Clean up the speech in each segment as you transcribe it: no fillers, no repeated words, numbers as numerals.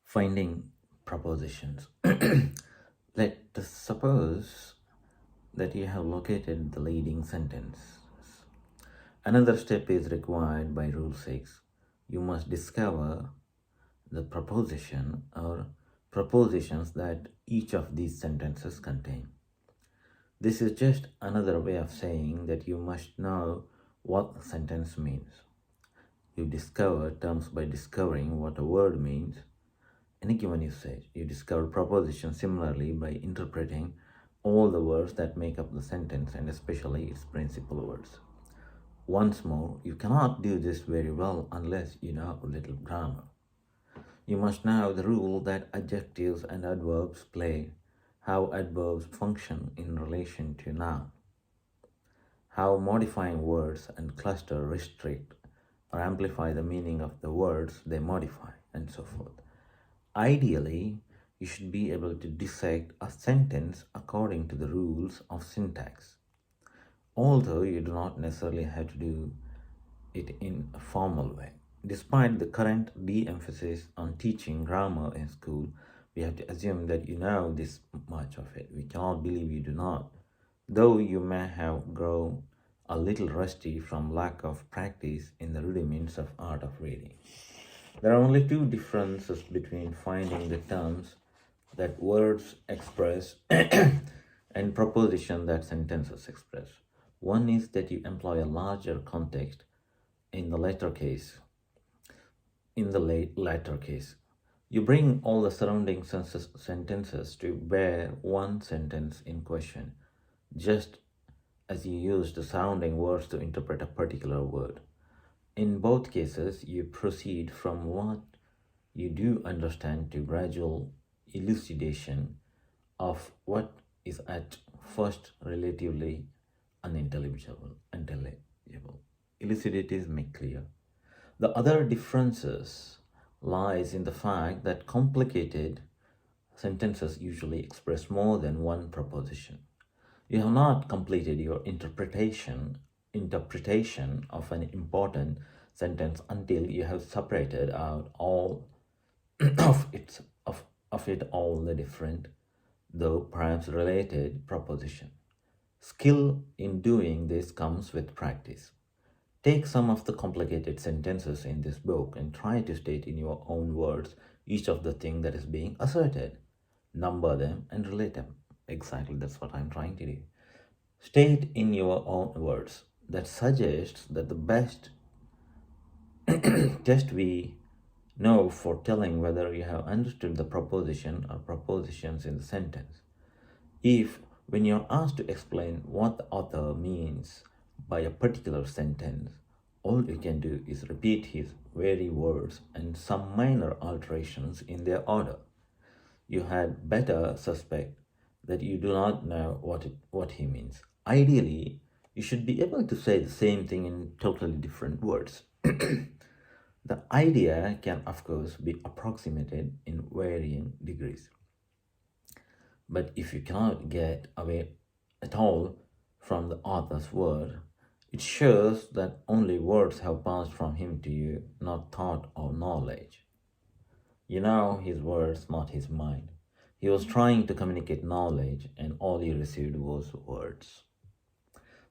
Finding propositions. Let us suppose that you have located the leading sentence. Another step is required by Rule 6. You must discover the proposition or propositions that each of these sentences contain. This is just another way of saying that you must know what the sentence means. You discover terms by discovering what a word means in a given usage. You discover propositions similarly by interpreting all the words that make up the sentence and especially its principal words. Once more, you cannot do this very well unless you know a little grammar. You must know the rule that adjectives and adverbs play, how adverbs function in relation to noun, how modifying words and cluster restrict or amplify the meaning of the words they modify, and so forth. Ideally, you should be able to dissect a sentence according to the rules of syntax, although you do not necessarily have to do it in a formal way. Despite the current de-emphasis on teaching grammar in school, we have to assume that you know this much of it. We cannot believe you do not, though you may have grown a little rusty from lack of practice in the rudiments of art of reading. There are only two differences between finding the terms that words express and proposition that sentences express. One is that you employ a larger context in the latter case. In the latter case, you bring all the surrounding sentences to bear one sentence in question, just as you use the surrounding words to interpret a particular word. In both cases, you proceed from what you do understand to gradual elucidation of what is at first relatively unintelligible. Elucidate is make clear. The other differences lies in the fact that complicated sentences usually express more than one proposition. You have not completed your interpretation of an important sentence until you have separated out all of it all the different, though perhaps related proposition. Skill in doing this comes with practice. Take some of the complicated sentences in this book and try to state in your own words each of the things that is being asserted. Number them and relate them. Exactly, that's what I'm trying to do. State in your own words. That suggests that the best test we know for telling whether you have understood the proposition or propositions in the sentence. If, when you're asked to explain what the author means by a particular sentence, all you can do is repeat his very words and some minor alterations in their order, you had better suspect that you do not know what he means. Ideally, you should be able to say the same thing in totally different words. The idea can, of course, be approximated in varying degrees. But if you cannot get away at all from the author's word, it shows that only words have passed from him to you, not thought or knowledge. You know his words, not his mind. He was trying to communicate knowledge, and all he received was words.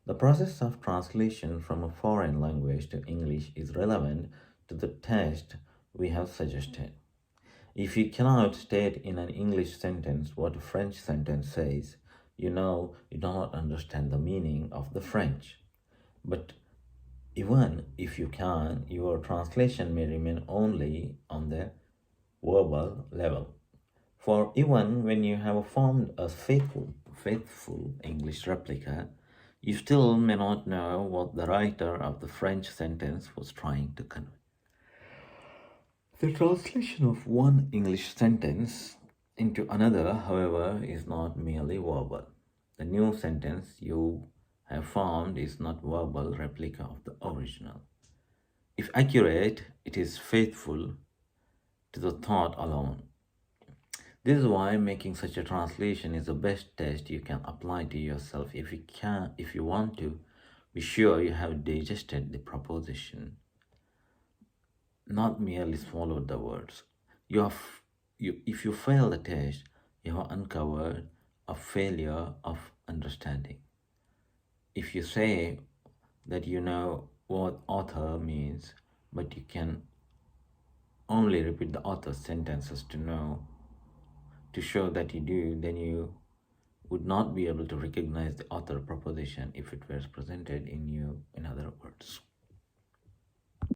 The process of translation from a foreign language to English is relevant to the test we have suggested. If you cannot state in an English sentence what a French sentence says, you know you do not understand the meaning of the French. But even if you can, your translation may remain only on the verbal level. For even when you have formed a faithful English replica, you still may not know what the writer of the French sentence was trying to convey. The translation of one English sentence into another, however, is not merely verbal. The new sentence you have formed is not verbal replica of the original. If accurate, it is faithful to the thought alone. This is why making such a translation is the best test you can apply to yourself. If you want to be sure you have digested the proposition, not merely swallowed the words. You have if you fail the test, you have uncovered a failure of understanding. If you say that you know what author means, but you can only repeat the author's sentences to show that you do, then you would not be able to recognize the author proposition if it was presented in you in other words.